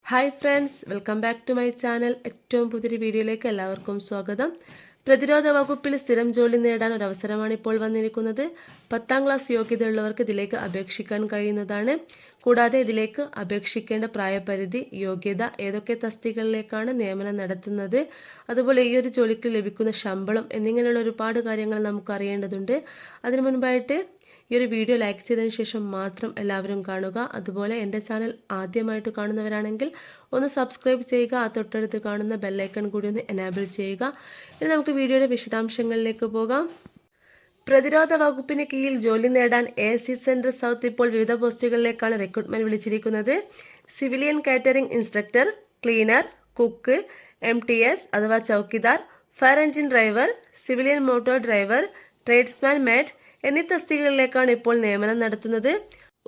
Hi friends, welcome back to my channel. ഏറ്റവും പുതിയൊരു വീഡിയോയിലേക്ക് എല്ലാവർക്കും സ്വാഗതം. പ്രതിരോധ വകുപ്പിൽ സ്ഥിരം ജോലി നേടാൻ ഒരു അവസരമാണ് ഇപ്പോൾ വന്നിരിക്കുന്നത്. 10ാം ക്ലാസ് യോഗ്യതയുള്ളവർക്ക് ഇതിലേക്ക് അപേക്ഷിക്കാൻ കഴിയുന്നതാണ്. കൂടാതെ ഇതിലേക്ക് അപേക്ഷിക്കേണ്ട പ്രായപരിധി, യോഗ്യത, ഏതൊക്കെ തസ്തികകളിലേക്കാണ് നിയമനം നടത്തുന്നത്, അതുപോലെ ഈ ഒരു ജോലിക്ക് ലഭിക്കുന്ന ശമ്പളം എന്നിങ്ങനെയുള്ള ഒരുപാട് കാര്യങ്ങൾ നമുക്ക് അറിയേണ്ടതുണ്ട്. അതിനു മുൻപായിട്ട് ഈ ഒരു വീഡിയോ ലൈക്ക് ചെയ്തതിന് ശേഷം മാത്രം എല്ലാവരും കാണുക. അതുപോലെ എൻ്റെ ചാനൽ ആദ്യമായിട്ട് കാണുന്നവരാണെങ്കിൽ ഒന്ന് സബ്സ്ക്രൈബ് ചെയ്യുക. ആ തൊട്ടടുത്ത് കാണുന്ന ബെല്ലൈക്കൺ കൂടി ഒന്ന് എനാബിൾ ചെയ്യുക. ഇനി നമുക്ക് വീഡിയോയുടെ വിശദാംശങ്ങളിലേക്ക് പോകാം. പ്രതിരോധ വകുപ്പിന് കീഴിൽ ജോലി നേടാൻ ASC സെൻട്രൽ സൗത്ത് ഇപ്പോൾ വിവിധ പോസ്റ്റുകളിലേക്കാണ് റിക്രൂട്ട്മെന്റ് വിളിച്ചിരിക്കുന്നത്. Civilian catering instructor, cleaner, cook, MTS അഥവാ chowkidar, fire engine driver, civilian motor driver, tradesman mate എന്നീ തസ്തികകളിലേക്കാണ് ഇപ്പോൾ നിയമനം നടത്തുന്നത്.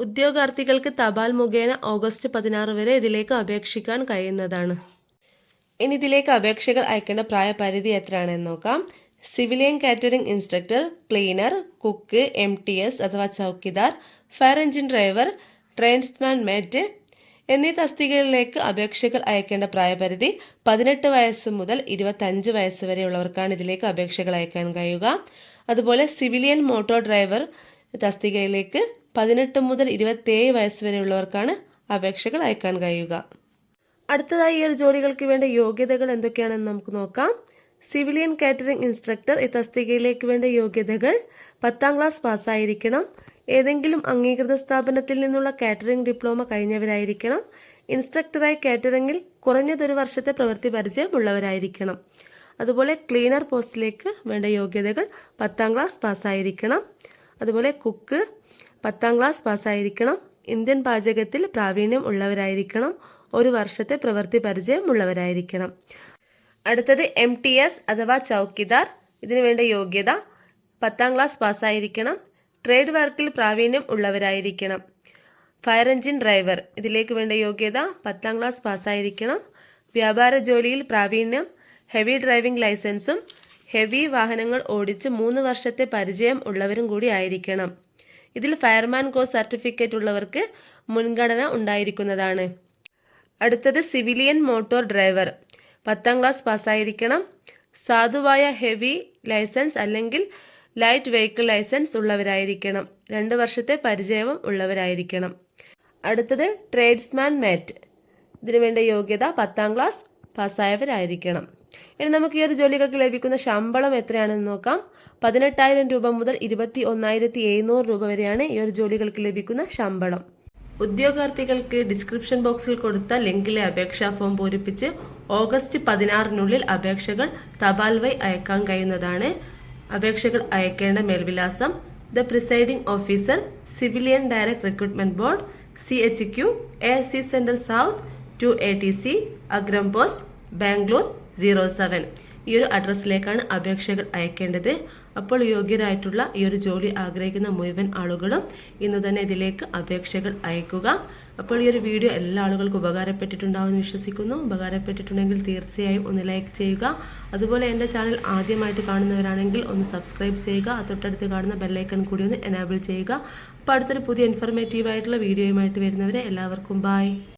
ഉദ്യോഗാർത്ഥികൾക്ക് തപാൽ മുഖേന ഓഗസ്റ്റ് 16 വരെ ഇതിലേക്ക് അപേക്ഷിക്കാൻ കഴിയുന്നതാണ്. ഇനി ഇതിലേക്ക് അപേക്ഷകൾ അയക്കേണ്ട പ്രായപരിധി എത്രയാണെന്ന് നോക്കാം. Civilian catering instructor, cleaner, cook, MTS അഥവാ chowkidar, fire engine driver, tradesman mate എന്നീ തസ്തികകളിലേക്ക് അപേക്ഷകൾ അയക്കേണ്ട പ്രായപരിധി 18 വയസ്സ് മുതൽ 25 വയസ്സ് വരെയുള്ളവർക്കാണ് ഇതിലേക്ക് അപേക്ഷകൾ അയക്കാൻ കഴിയുക. അതുപോലെ സിവിലിയൻ മോട്ടോർ ഡ്രൈവർ തസ്തികയിലേക്ക് 18 മുതൽ 27 വയസ്സ് വരെയുള്ളവർക്കാണ് അപേക്ഷകൾ അയക്കാൻ കഴിയുക. അടുത്തതായി ഈ ഒരു ജോലികൾക്ക് വേണ്ട യോഗ്യതകൾ എന്തൊക്കെയാണെന്ന് നമുക്ക് നോക്കാം. സിവിലിയൻ കാറ്ററിംഗ് ഇൻസ്ട്രക്ടർ ഈ തസ്തികയിലേക്ക് വേണ്ട യോഗ്യതകൾ: 10ാം ക്ലാസ് പാസ്സായിരിക്കണം, ഏതെങ്കിലും അംഗീകൃത സ്ഥാപനത്തിൽ നിന്നുള്ള കാറ്ററിംഗ് ഡിപ്ലോമ കഴിഞ്ഞവരായിരിക്കണം, ഇൻസ്ട്രക്ടറായി കാറ്ററിംഗിൽ കുറഞ്ഞതൊരു വർഷത്തെ പ്രവൃത്തി പരിചയം ഉള്ളവരായിരിക്കണം. അതുപോലെ ക്ലീനർ പോസ്റ്റിലേക്ക് വേണ്ട യോഗ്യതകൾ: 10ാം ക്ലാസ് പാസ്സായിരിക്കണം. അതുപോലെ കുക്ക് 10ാം ക്ലാസ് പാസ്സായിരിക്കണം, ഇന്ത്യൻ പാചകത്തിൽ പ്രാവീണ്യം ഉള്ളവരായിരിക്കണം, ഒരു വർഷത്തെ പ്രവൃത്തി പരിചയം ഉള്ളവരായിരിക്കണം. അടുത്തത് MTS അഥവാ ചൗക്കിദാർ. ഇതിനു വേണ്ട യോഗ്യത: 10ാം ക്ലാസ് പാസ്സായിരിക്കണം, ട്രേഡ് വർക്കിൽ പ്രാവീണ്യം ഉള്ളവരായിരിക്കണം. Fire engine driver. ഇതിലേക്ക് വേണ്ട യോഗ്യത: 10ാം ക്ലാസ് പാസ്സായിരിക്കണം, വ്യാപാര ജോലിയിൽ പ്രാവീണ്യം, ഹെവി ഡ്രൈവിംഗ് ലൈസൻസും ഹെവി വാഹനങ്ങൾ ഓടിച്ച് 3 വർഷത്തെ പരിചയം ഉള്ളവരും കൂടി ആയിരിക്കണം. ഇതിൽ ഫയർമാൻ കോഴ്സ് സർട്ടിഫിക്കറ്റ് ഉള്ളവർക്ക് മുൻഗണന ഉണ്ടായിരിക്കുന്നതാണ്. അടുത്തത് സിവിലിയൻ മോട്ടോർ ഡ്രൈവർ. 10ാം ക്ലാസ് പാസ്സായിരിക്കണം, സാധുവായ ഹെവി ലൈസൻസ് അല്ലെങ്കിൽ ലൈറ്റ് വെഹിക്കിൾ ലൈസൻസ് ഉള്ളവരായിരിക്കണം, 2 വർഷത്തെ പരിചയവും ഉള്ളവരായിരിക്കണം. അടുത്തത് ട്രേഡ്സ്മാൻ മേറ്റ്. ഇതിനു വേണ്ട യോഗ്യത: 10ാം ക്ലാസ് പാസ്സായവരായിരിക്കണം. ഇനി നമുക്ക് ഈ ഒരു ജോലികൾക്ക് ലഭിക്കുന്ന ശമ്പളം എത്രയാണെന്ന് നോക്കാം. 18,000 രൂപ മുതൽ 21,700 രൂപ വരെയാണ് ഈ ഒരു ജോലികൾക്ക് ലഭിക്കുന്ന ശമ്പളം. ഉദ്യോഗാർത്ഥികൾക്ക് ഡിസ്ക്രിപ്ഷൻ ബോക്സിൽ കൊടുത്ത ലിങ്കിലെ അപേക്ഷാ ഫോം പൂരിപ്പിച്ച് ഓഗസ്റ്റ് 16-നുള്ളിൽ അപേക്ഷകൾ തപാൽ വഴി അയക്കാൻ കഴിയുന്നതാണ്. അപേക്ഷകൾ അയക്കേണ്ട മേൽവിലാസം: the presiding officer, civilian direct recruitment board, CHQ, ASC central south 2ATC, Agram post, Bangalore 07. ഈ ഒരു അഡ്രസ്സിലേക്കാണ് അപേക്ഷകൾ അയക്കേണ്ടത്. അപ്പോൾ യോഗ്യരായിട്ടുള്ള ഈ ഒരു ജോലി ആഗ്രഹിക്കുന്ന മുഴുവൻ ആളുകളും ഇന്ന് തന്നെ ഇതിലേക്ക് അപേക്ഷകൾ അയക്കുക. അപ്പോൾ ഈ ഒരു വീഡിയോ എല്ലാ ആളുകൾക്കും ഉപകാരപ്പെട്ടിട്ടുണ്ടാവുമെന്ന് വിശ്വസിക്കുന്നു. ഉപകാരപ്പെട്ടിട്ടുണ്ടെങ്കിൽ തീർച്ചയായും ഒന്ന് ലൈക്ക് ചെയ്യുക. അതുപോലെ എൻ്റെ ചാനൽ ആദ്യമായിട്ട് കാണുന്നവരാണെങ്കിൽ ഒന്ന് സബ്സ്ക്രൈബ് ചെയ്യുക. തൊട്ടടുത്ത് കാണുന്ന ബെല്ലൈക്കൺ കൂടി ഒന്ന് എനാബിൾ ചെയ്യുക. അപ്പോൾ അടുത്തൊരു പുതിയ ഇൻഫർമേറ്റീവ് ആയിട്ടുള്ള വീഡിയോയുമായിട്ട് വരുന്നവരെ എല്ലാവർക്കും ബൈ.